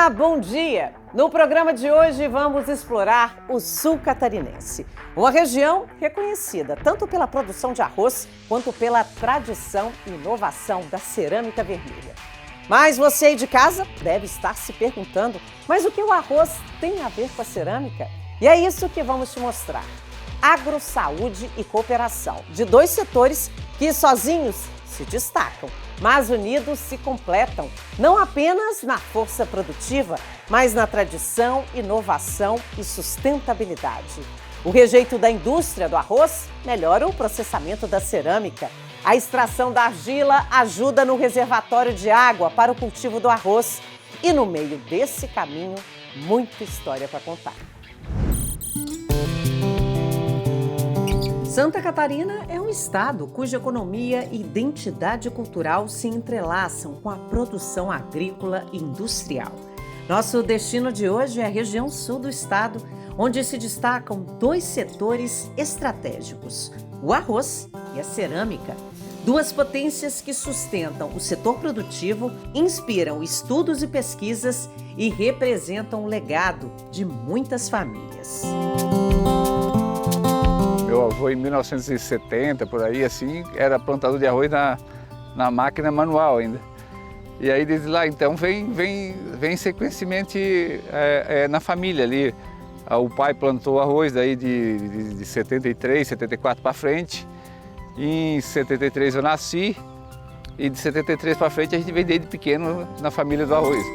Olá, bom dia! No programa de hoje vamos explorar o sul catarinense, uma região reconhecida tanto pela produção de arroz quanto pela tradição e inovação da cerâmica vermelha. Mas você aí de casa deve estar se perguntando, mas o que o arroz tem a ver com a cerâmica? E é isso que vamos te mostrar. Agro, saúde e cooperação, de dois setores que sozinhos se destacam, mas unidos se completam, não apenas na força produtiva, mas na tradição, inovação e sustentabilidade. O rejeito da indústria do arroz melhora o processamento da cerâmica. A extração da argila ajuda no reservatório de água para o cultivo do arroz. E no meio desse caminho, muita história para contar. Santa Catarina é um estado cuja economia e identidade cultural se entrelaçam com a produção agrícola e industrial. Nosso destino de hoje é a região sul do estado, onde se destacam dois setores estratégicos, o arroz e a cerâmica. Duas potências que sustentam o setor produtivo, inspiram estudos e pesquisas e representam o legado de muitas famílias. Meu avô, em 1970, por aí, assim, era plantador de arroz na máquina manual ainda. E aí, desde lá, então, vem sequencialmente na família ali. O pai plantou arroz daí de 73, 74 para frente. Em 73 eu nasci e de 73 para frente a gente vem desde pequeno na família do arroz.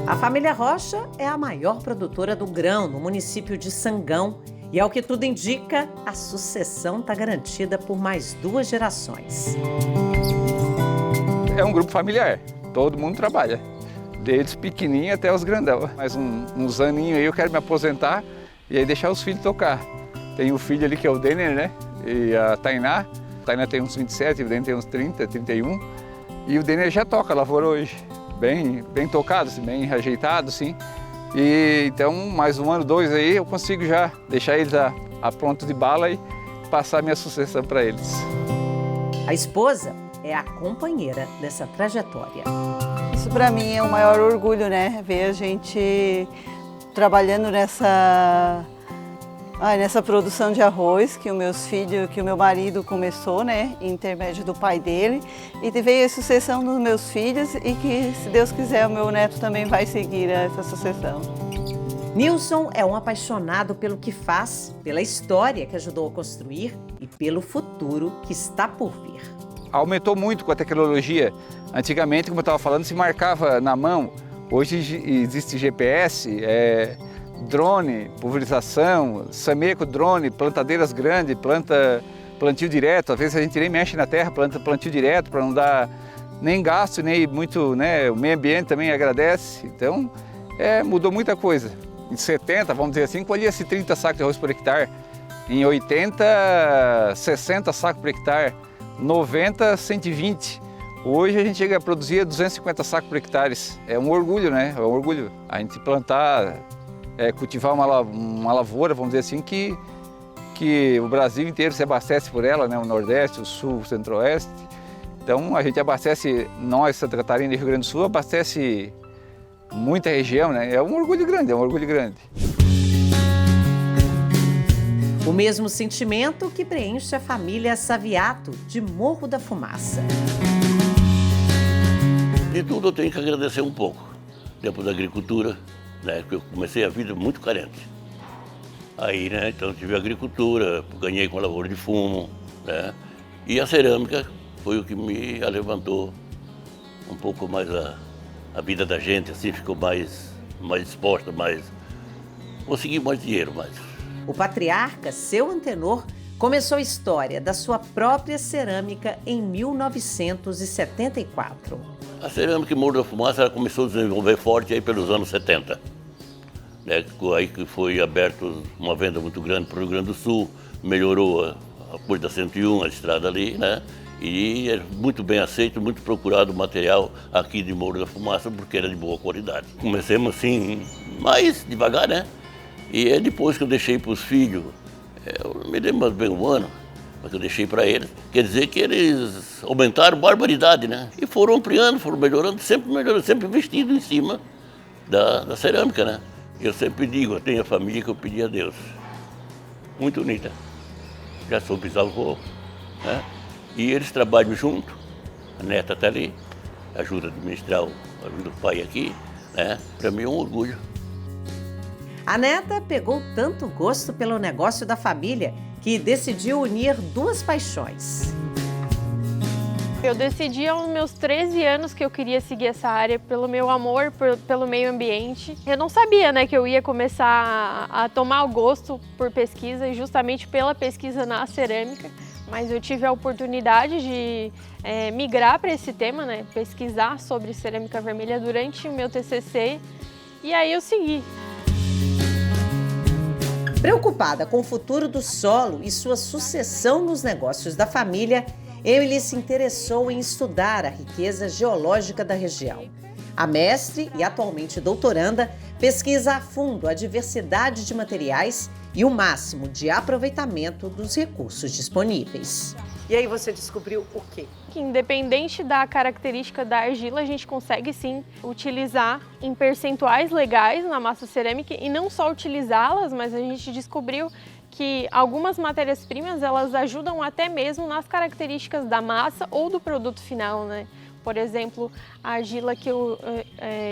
A família Rocha é a maior produtora do grão no município de Sangão e, ao que tudo indica, a sucessão está garantida por mais 2 gerações. É um grupo familiar, todo mundo trabalha, desde pequenininho até os grandão. Mais uns aninhos aí eu quero me aposentar e aí deixar os filhos tocar. Tem o filho ali que é o Denner, né? E a Tainá. A Tainá tem uns 27, o Denner tem uns 30, 31. E o Denner já toca lavoura hoje. Bem tocado, assim, bem ajeitado, sim. E então, mais 1 ano, 2 aí, eu consigo já deixar eles a ponto de bala e passar a minha sucessão para eles. A esposa é a companheira dessa trajetória. Isso para mim é o maior orgulho, né? Ver a gente trabalhando nessa produção de arroz que o meu marido começou, né, em intermédio do pai dele, e veio a sucessão dos meus filhos e que, se Deus quiser, o meu neto também vai seguir essa sucessão. Nilson é um apaixonado pelo que faz, pela história que ajudou a construir e pelo futuro que está por vir. Aumentou muito com a tecnologia. Antigamente, como eu estava falando, se marcava na mão. Hoje existe GPS, drone, pulverização, semeia com drone, plantadeiras grandes, plantio direto. Às vezes a gente nem mexe na terra, planta plantio direto para não dar nem gasto, nem muito, né? O meio ambiente também agradece. Então, mudou muita coisa. Em 70, vamos dizer assim, colhia-se 30 sacos de arroz por hectare. Em 80, 60 sacos por hectare. 90, 120. Hoje a gente chega a produzir 250 sacos por hectare. É um orgulho, né? É um orgulho. A gente plantar, cultivar uma lavoura, vamos dizer assim, que o Brasil inteiro se abastece por ela, né? O Nordeste, o Sul, o Centro-Oeste. Então a gente abastece, nós, Santa Catarina e Rio Grande do Sul, abastece muita região, né? É um orgulho grande, é um orgulho grande. O mesmo sentimento que preenche a família Saviato, de Morro da Fumaça. De tudo eu tenho que agradecer um pouco. Depois da agricultura, né, porque eu comecei a vida muito carente. Aí, né, então tive agricultura, ganhei com a lavoura de fumo, né, e a cerâmica foi o que me levantou um pouco mais a vida da gente, assim, ficou mais exposta, consegui mais dinheiro, mais. O patriarca, seu antenor, começou a história da sua própria cerâmica em 1974. A cerâmica em Morro da Fumaça ela começou a desenvolver forte aí pelos anos 70. Né? Aí que foi aberto uma venda muito grande para o Rio Grande do Sul, melhorou a coisa da 101, a estrada ali, né? E é muito bem aceito, muito procurado o material aqui de Morro da Fumaça, porque era de boa qualidade. Comecemos assim, mais devagar, né? E é depois que eu deixei para os filhos, eu me lembro bem um ano, que eu deixei para eles. Quer dizer que eles aumentaram barbaridade, né? E foram ampliando, foram melhorando, sempre investindo em cima da cerâmica, né? Eu sempre digo, eu tenho a família que eu pedi a Deus. Muito unida. Já sou bisavô, né? E eles trabalham junto, a neta está ali, ajuda a administrar, ajuda o pai aqui, né? Para mim é um orgulho. A neta pegou tanto gosto pelo negócio da família que decidiu unir duas paixões. Eu decidi aos meus 13 anos que eu queria seguir essa área pelo meu amor pelo meio ambiente. Eu não sabia, né, que eu ia começar a tomar o gosto por pesquisa, justamente pela pesquisa na cerâmica, mas eu tive a oportunidade de migrar para esse tema, né, pesquisar sobre cerâmica vermelha durante o meu TCC, e aí eu segui. Preocupada com o futuro do solo e sua sucessão nos negócios da família, Emily se interessou em estudar a riqueza geológica da região. A mestre e atualmente doutoranda pesquisa a fundo a diversidade de materiais e o máximo de aproveitamento dos recursos disponíveis. E aí você descobriu o quê? Que independente da característica da argila, a gente consegue sim utilizar em percentuais legais na massa cerâmica e não só utilizá-las, mas a gente descobriu que algumas matérias-primas elas ajudam até mesmo nas características da massa ou do produto final, né? Por exemplo, a argila que eu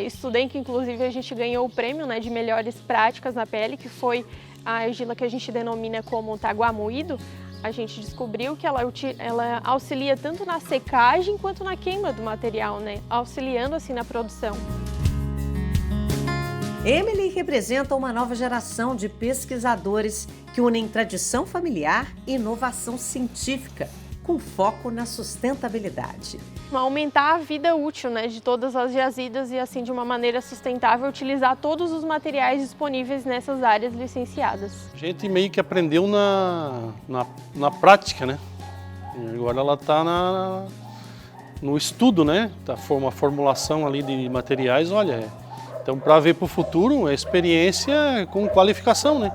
estudei, que inclusive a gente ganhou o prêmio, né, de melhores práticas na pele, que foi a argila que a gente denomina como taguá moído. A gente descobriu que ela auxilia tanto na secagem quanto na queima do material, né? Auxiliando assim na produção. Emily representa uma nova geração de pesquisadores que unem tradição familiar e inovação científica, com foco na sustentabilidade. Aumentar a vida útil, né, de todas as jazidas e assim de uma maneira sustentável utilizar todos os materiais disponíveis nessas áreas licenciadas. A gente meio que aprendeu na prática, né? E agora ela está no estudo, né? Uma formulação ali de materiais, olha. Então, para ver para o futuro, é experiência com qualificação, né?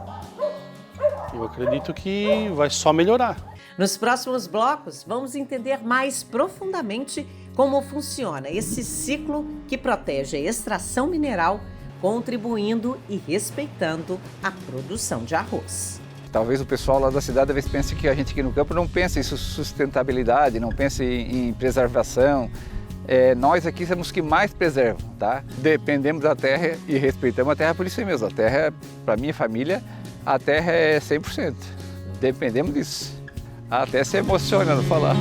Eu acredito que vai só melhorar. Nos próximos blocos, vamos entender mais profundamente como funciona esse ciclo que protege a extração mineral, contribuindo e respeitando a produção de arroz. Talvez o pessoal lá da cidade talvez pense que a gente aqui no campo não pensa em sustentabilidade, não pensa em preservação. Nós aqui somos os que mais preservam, tá? Dependemos da terra e respeitamos a terra por isso mesmo. A terra, para minha família, a terra é 100%. Dependemos disso. Até se emociona no falar.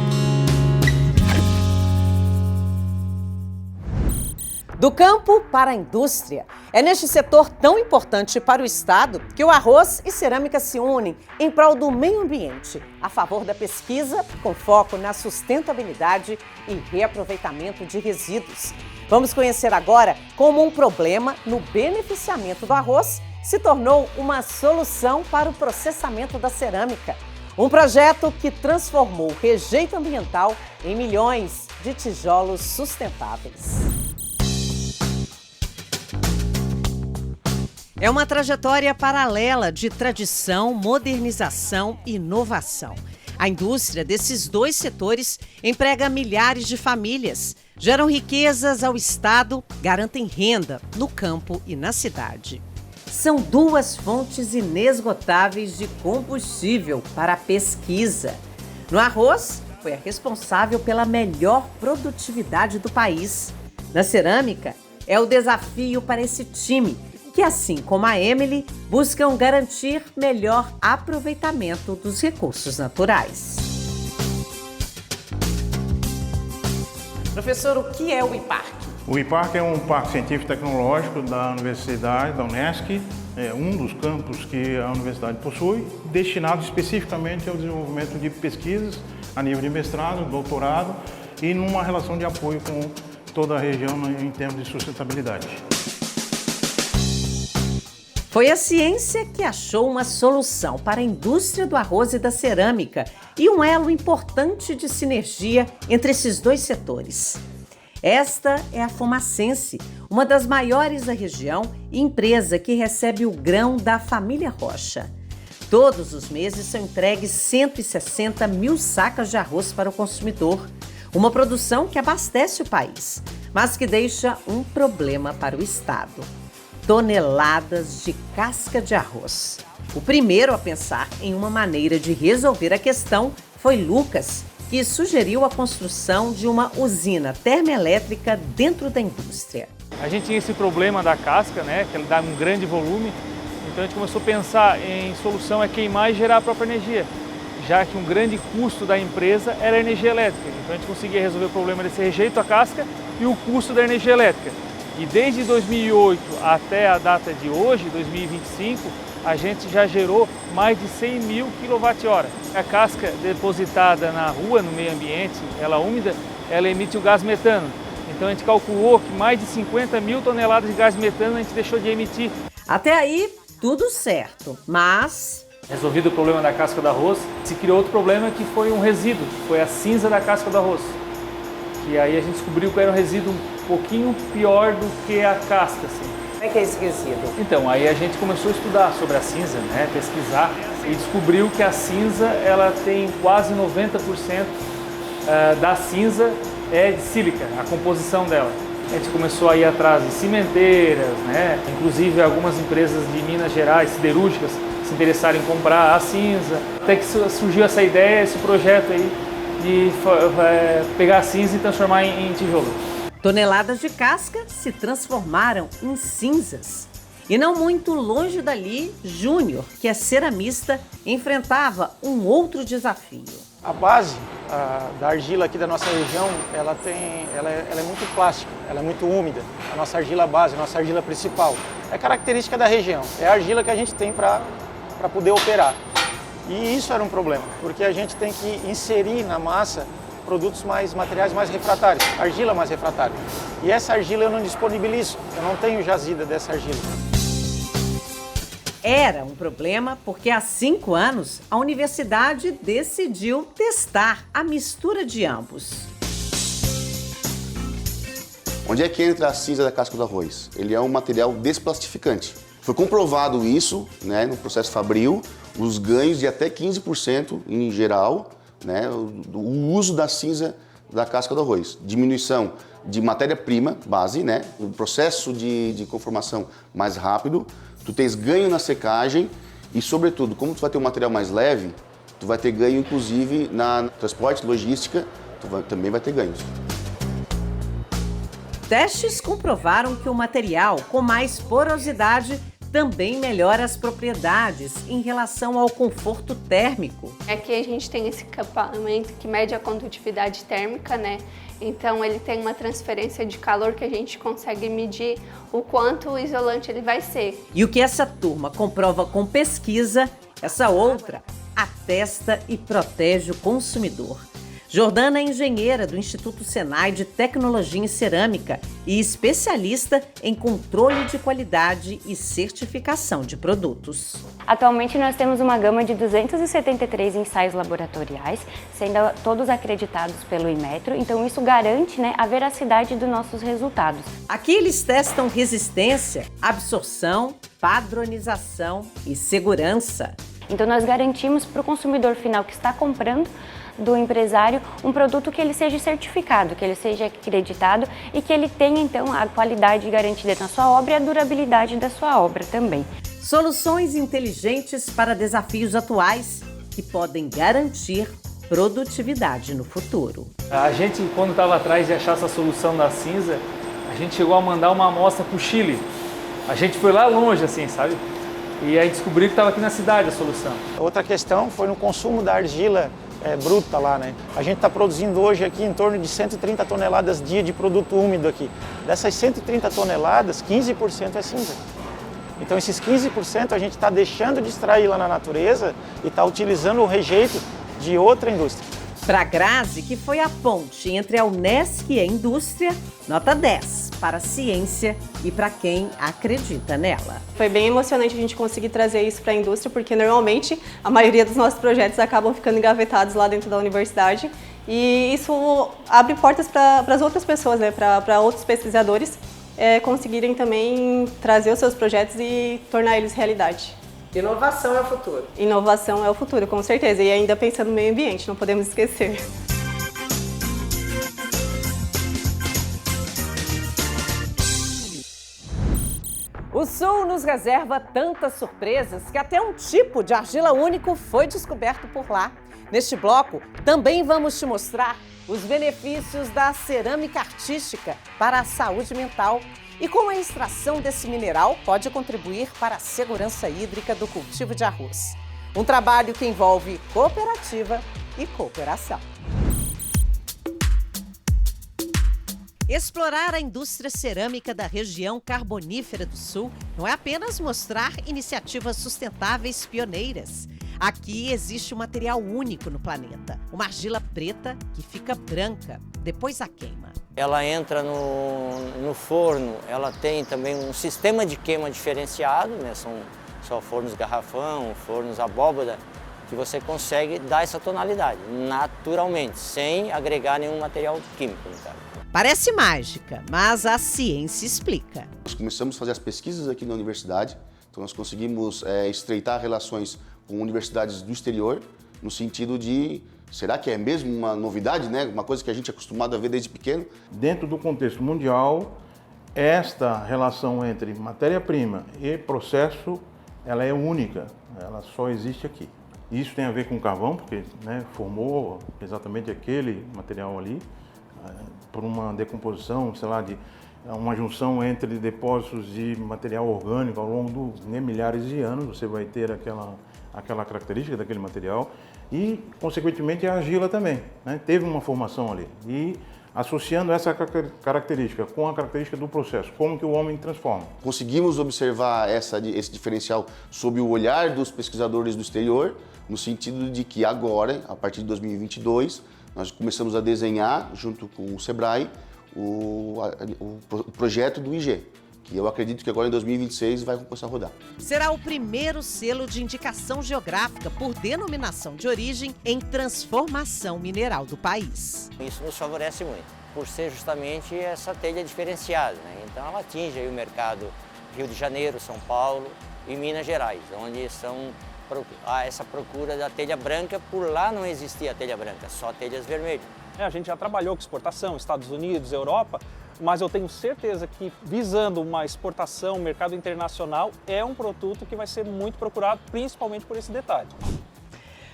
Do campo para a indústria. É neste setor tão importante para o Estado que o arroz e cerâmica se unem em prol do meio ambiente, a favor da pesquisa, com foco na sustentabilidade e reaproveitamento de resíduos. Vamos conhecer agora como um problema no beneficiamento do arroz se tornou uma solução para o processamento da cerâmica. Um projeto que transformou o rejeito ambiental em milhões de tijolos sustentáveis. É uma trajetória paralela de tradição, modernização e inovação. A indústria desses dois setores emprega milhares de famílias, geram riquezas ao Estado, garantem renda no campo e na cidade. São duas fontes inesgotáveis de combustível para a pesquisa. No arroz, foi a responsável pela melhor produtividade do país. Na cerâmica, é o desafio para esse time, que, assim como a Emily, buscam garantir melhor aproveitamento dos recursos naturais. Professor, o que é o IPARC? O IPARC é um parque científico-tecnológico da Universidade, da Unesc, é um dos campos que a universidade possui, destinado especificamente ao desenvolvimento de pesquisas a nível de mestrado, doutorado e numa relação de apoio com toda a região em termos de sustentabilidade. Foi a ciência que achou uma solução para a indústria do arroz e da cerâmica e um elo importante de sinergia entre esses dois setores. Esta é a Fumacense, uma das maiores da região e empresa que recebe o grão da família Rocha. Todos os meses são entregues 160 mil sacas de arroz para o consumidor, uma produção que abastece o país, mas que deixa um problema para o Estado: toneladas de casca de arroz. O primeiro a pensar em uma maneira de resolver a questão foi Lucas, que sugeriu a construção de uma usina termoelétrica dentro da indústria. A gente tinha esse problema da casca, né, que ele dá um grande volume, então a gente começou a pensar em solução queimar e gerar a própria energia, já que um grande custo da empresa era a energia elétrica. Então a gente conseguia resolver o problema desse rejeito à casca e o custo da energia elétrica. E desde 2008 até a data de hoje, 2025, a gente já gerou mais de 100 mil kWh. A casca depositada na rua, no meio ambiente, ela úmida, ela emite o gás metano. Então a gente calculou que mais de 50 mil toneladas de gás metano a gente deixou de emitir. Até aí, tudo certo, mas... Resolvido o problema da casca do arroz, se criou outro problema que foi um resíduo, que foi a cinza da casca do arroz. Que aí a gente descobriu que era um resíduo um pouquinho pior do que a casca, assim. Como é que é esse resíduo? Então, aí a gente começou a estudar sobre a cinza, né, pesquisar, e descobriu que a cinza, ela tem quase 90% da cinza é de sílica, a composição dela. A gente começou a ir atrás de cimenteiras, né, inclusive algumas empresas de Minas Gerais, siderúrgicas, se interessaram em comprar a cinza. Até que surgiu essa ideia, esse projeto aí, de pegar a cinza e transformar em tijolo. Toneladas de casca se transformaram em cinzas. E não muito longe dali, Júnior, que é ceramista, enfrentava um outro desafio. A base da argila aqui da nossa região, ela é muito plástica, ela é muito úmida. A nossa argila base, a nossa argila principal, é característica da região. É a argila que a gente tem para poder operar. E isso era um problema, porque a gente tem que inserir na massa materiais mais refratários, argila mais refratária. E essa argila eu não disponibilizo, eu não tenho jazida dessa argila. Era um problema porque há 5 anos a universidade decidiu testar a mistura de ambos. Onde é que entra a cinza da casca do arroz? Ele é um material desplastificante. Foi comprovado isso, né, no processo Fabril, os ganhos de até 15% em geral, né, o uso da cinza da casca do arroz. Diminuição de matéria-prima, base, né, o processo de conformação mais rápido, tu tens ganho na secagem e, sobretudo, como tu vai ter um material mais leve, tu vai ter ganho, inclusive, na transporte, logística, também vai ter ganhos. Testes comprovaram que o material com mais porosidade também melhora as propriedades em relação ao conforto térmico. Aqui a gente tem esse acabamento que mede a condutividade térmica, né? Então ele tem uma transferência de calor que a gente consegue medir o quanto o isolante ele vai ser. E o que essa turma comprova com pesquisa, essa outra atesta e protege o consumidor. Jordana é engenheira do Instituto Senai de Tecnologia em Cerâmica e especialista em controle de qualidade e certificação de produtos. Atualmente nós temos uma gama de 273 ensaios laboratoriais, sendo todos acreditados pelo Inmetro, então isso garante, né, a veracidade dos nossos resultados. Aqui eles testam resistência, absorção, padronização e segurança. Então nós garantimos para o consumidor final que está comprando do empresário um produto que ele seja certificado, que ele seja acreditado e que ele tenha então a qualidade garantida na sua obra e a durabilidade da sua obra também. Soluções inteligentes para desafios atuais que podem garantir produtividade no futuro. A gente, quando estava atrás de achar essa solução da cinza, a gente chegou a mandar uma amostra para o Chile. A gente foi lá longe, assim, sabe? E aí descobriu que estava aqui na cidade a solução. Outra questão foi no consumo da argila bruta lá, né? A gente está produzindo hoje aqui em torno de 130 toneladas dia de produto úmido aqui. Dessas 130 toneladas, 15% é cinza. Então esses 15% a gente está deixando de extrair lá na natureza e está utilizando o rejeito de outra indústria. Para a Grazi, que foi a ponte entre a Unesc e a indústria, nota 10 para a ciência e para quem acredita nela. Foi bem emocionante a gente conseguir trazer isso para a indústria, porque normalmente a maioria dos nossos projetos acabam ficando engavetados lá dentro da universidade e isso abre portas para as outras pessoas, né, para outros pesquisadores conseguirem também trazer os seus projetos e tornar eles realidade. Inovação é o futuro. Inovação é o futuro, com certeza. E ainda pensando no meio ambiente, não podemos esquecer. O Sul nos reserva tantas surpresas que até um tipo de argila único foi descoberto por lá. Neste bloco, também vamos te mostrar os benefícios da cerâmica artística para a saúde mental e como a extração desse mineral pode contribuir para a segurança hídrica do cultivo de arroz. Um trabalho que envolve cooperativa e cooperação. Explorar a indústria cerâmica da região carbonífera do Sul não é apenas mostrar iniciativas sustentáveis pioneiras. Aqui existe um material único no planeta, uma argila preta que fica branca depois da queima. Ela entra no forno, ela tem também um sistema de queima diferenciado, né? São fornos garrafão, fornos abóbora, que você consegue dar essa tonalidade naturalmente, sem agregar nenhum material químico, no caso. Parece mágica, mas a ciência explica. Nós começamos a fazer as pesquisas aqui na universidade, então nós conseguimos estreitar relações com universidades do exterior, no sentido de, será que é mesmo uma novidade, né? Uma coisa que a gente é acostumado a ver desde pequeno? Dentro do contexto mundial, esta relação entre matéria-prima e processo, ela é única, ela só existe aqui. Isso tem a ver com o carvão, porque formou exatamente aquele material ali, por uma decomposição, sei lá, de uma junção entre depósitos de material orgânico ao longo de milhares de anos, você vai ter aquela característica daquele material e, consequentemente, a argila também, né? Teve uma formação ali e associando essa característica com a característica do processo, como que o homem transforma. Conseguimos observar esse diferencial sob o olhar dos pesquisadores do exterior, no sentido de que agora, a partir de 2022, nós começamos a desenhar, junto com o Sebrae, o projeto do IG, que eu acredito que agora em 2026 vai começar a rodar. Será o primeiro selo de indicação geográfica por denominação de origem em transformação mineral do país. Isso nos favorece muito, por ser justamente essa telha diferenciada, né? Então ela atinge aí o mercado Rio de Janeiro, São Paulo e Minas Gerais, onde há essa procura da telha branca. Por lá não existia a telha branca, só telhas vermelhas. A gente já trabalhou com exportação, Estados Unidos, Europa, mas eu tenho certeza que visando uma exportação, mercado internacional, é um produto que vai ser muito procurado, principalmente por esse detalhe.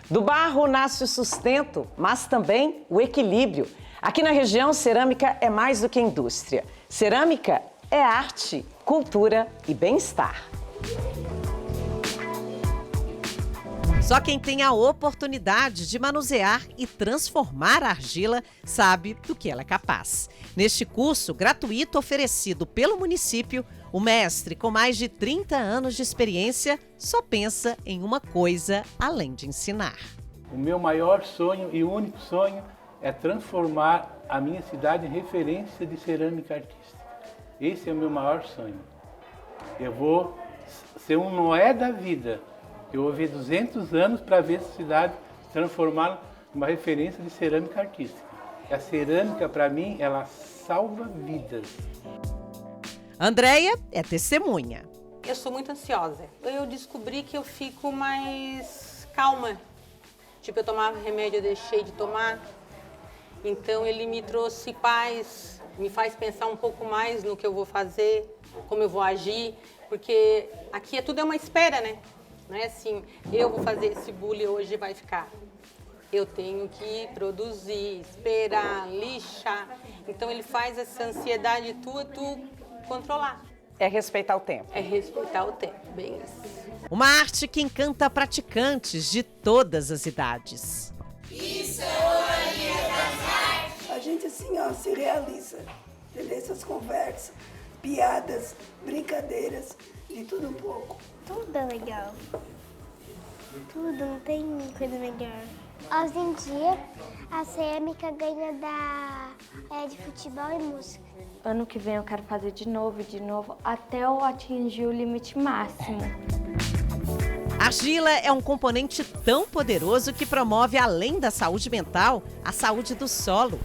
Do barro nasce o sustento, mas também o equilíbrio. Aqui na região, cerâmica é mais do que indústria. Cerâmica é arte, cultura e bem-estar. Só quem tem a oportunidade de manusear e transformar a argila sabe do que ela é capaz. Neste curso gratuito oferecido pelo município, o mestre, com mais de 30 anos de experiência, só pensa em uma coisa além de ensinar. O meu maior sonho e único sonho é transformar a minha cidade em referência de cerâmica artística. Esse é o meu maior sonho. Eu vou ser um Noé da vida. Eu vou ver 200 anos para ver essa cidade se transformar numa referência de cerâmica artística. E a cerâmica, para mim, ela salva vidas. Andréia é testemunha. Eu sou muito ansiosa. Eu descobri que eu fico mais calma. Tipo, eu tomava remédio, eu deixei de tomar. Então, ele me trouxe paz, me faz pensar um pouco mais no que eu vou fazer, como eu vou agir. Porque aqui tudo é uma espera, né? Não é assim, eu vou fazer esse bule hoje vai ficar. Eu tenho que produzir, esperar, lixar. Então ele faz essa ansiedade tua, tu controlar. É respeitar o tempo. É respeitar o tempo, bem isso. Uma arte que encanta praticantes de todas as idades. Isso é Olaria das Artes. A gente assim, ó, se realiza. Entendeu? Essas conversas, piadas, brincadeiras, de tudo um pouco. Tudo é legal. Tudo, não tem coisa melhor. Hoje em dia, a cerâmica ganha de futebol e música. Ano que vem eu quero fazer de novo, até eu atingir o limite máximo. Argila é um componente tão poderoso que promove, além da saúde mental, a saúde do solo.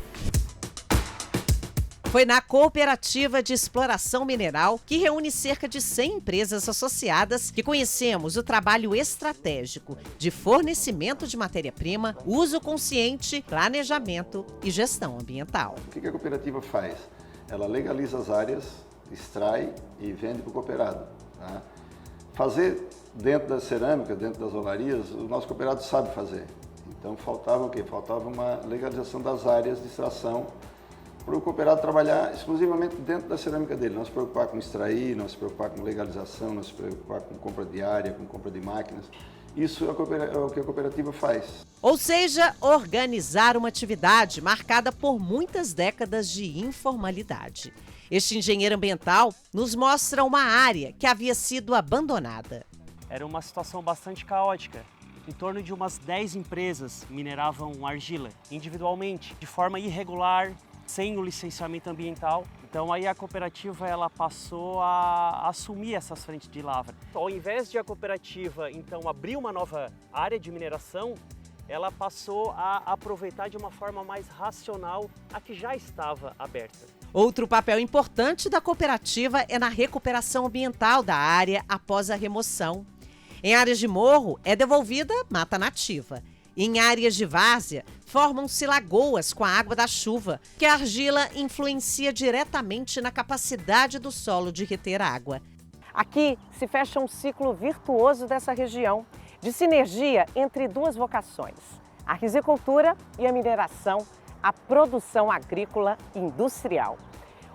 Foi na Cooperativa de Exploração Mineral, que reúne cerca de 100 empresas associadas, que conhecemos o trabalho estratégico de fornecimento de matéria-prima, uso consciente, planejamento e gestão ambiental. O que a cooperativa faz? Ela legaliza as áreas, extrai e vende para o cooperado. Tá? Fazer dentro da cerâmica, dentro das olarias, o nosso cooperado sabe fazer. Então faltava o quê? Faltava uma legalização das áreas de extração para o cooperado trabalhar exclusivamente dentro da cerâmica dele, não se preocupar com extrair, não se preocupar com legalização, não se preocupar com compra de área, com compra de máquinas. Isso é o que a cooperativa faz. Ou seja, organizar uma atividade marcada por muitas décadas de informalidade. Este engenheiro ambiental nos mostra uma área que havia sido abandonada. Era uma situação bastante caótica. Em torno de umas 10 empresas mineravam argila individualmente, de forma irregular, sem o licenciamento ambiental. Então aí a cooperativa ela passou a assumir essas frentes de lavra. Ao invés de a cooperativa então abrir uma nova área de mineração, ela passou a aproveitar de uma forma mais racional a que já estava aberta. Outro papel importante da cooperativa é na recuperação ambiental da área após a remoção. Em áreas de morro é devolvida mata nativa. Em áreas de várzea, formam-se lagoas com a água da chuva, que a argila influencia diretamente na capacidade do solo de reter água. Aqui se fecha um ciclo virtuoso dessa região, de sinergia entre duas vocações, a risicultura e a mineração, a produção agrícola industrial.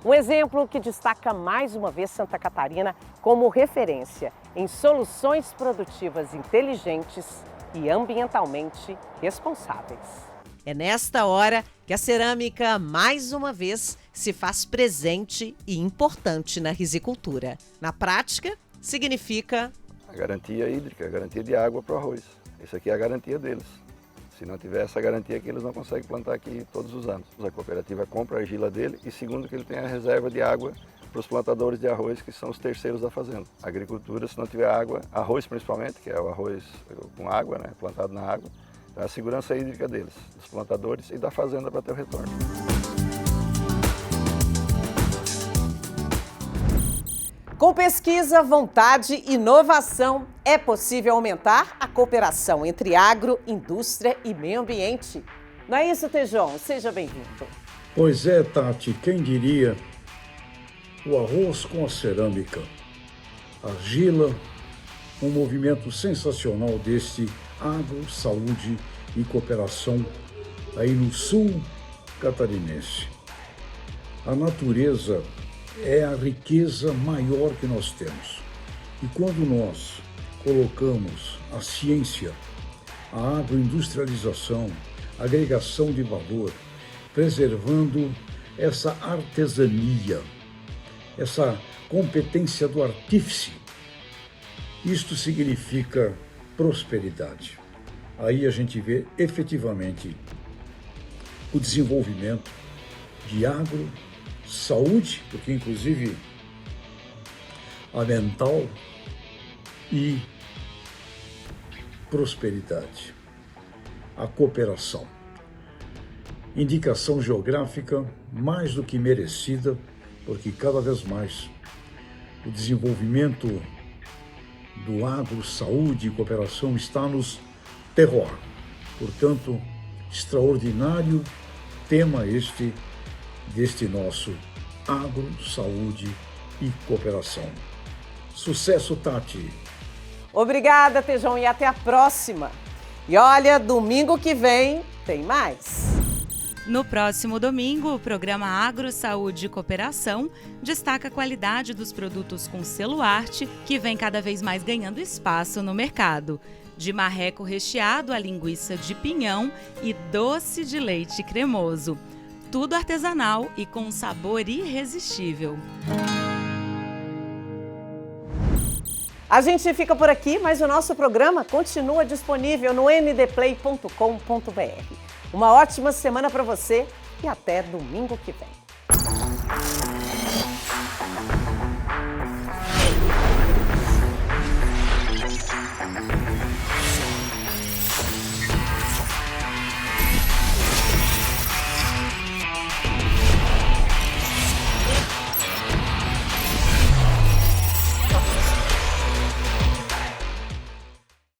Um exemplo que destaca mais uma vez Santa Catarina como referência em soluções produtivas inteligentes e ambientalmente responsáveis. É nesta hora que a cerâmica, mais uma vez, se faz presente e importante na risicultura. Na prática, significa a garantia hídrica, a garantia de água para o arroz. Essa aqui é a garantia deles. Se não tiver essa garantia aqui, eles não conseguem plantar aqui todos os anos. A cooperativa compra a argila dele e segundo que ele tem a reserva de água para os plantadores de arroz, que são os terceiros da fazenda. A agricultura, se não tiver água, arroz principalmente, que é o arroz com água, né, plantado na água, então é a segurança hídrica deles, dos plantadores e da fazenda para ter o retorno. Com pesquisa, vontade e inovação, é possível aumentar a cooperação entre agro, indústria e meio ambiente. Não é isso, Tejon? Seja bem-vindo. Pois é, Tati, quem diria? O arroz com a cerâmica, argila, um movimento sensacional deste agro, saúde e cooperação aí no sul catarinense. A natureza é a riqueza maior que nós temos. E quando nós colocamos a ciência, a agroindustrialização, a agregação de valor, preservando essa artesania, essa competência do artífice, isto significa prosperidade. Aí a gente vê efetivamente o desenvolvimento de agro, saúde, porque inclusive a mental e prosperidade, a cooperação. Indicação geográfica mais do que merecida, porque cada vez mais o desenvolvimento do agro, saúde e cooperação está nos terroir. Portanto, extraordinário tema este deste nosso agro, saúde e cooperação. Sucesso, Tati! Obrigada, Tejon, e até a próxima. E olha, domingo que vem tem mais. No próximo domingo, o programa Agro, Saúde e Cooperação destaca a qualidade dos produtos com selo arte, que vem cada vez mais ganhando espaço no mercado. De marreco recheado a linguiça de pinhão e doce de leite cremoso. Tudo artesanal e com um sabor irresistível. A gente fica por aqui, mas o nosso programa continua disponível no ndplay.com.br. Uma ótima semana para você e até domingo que vem.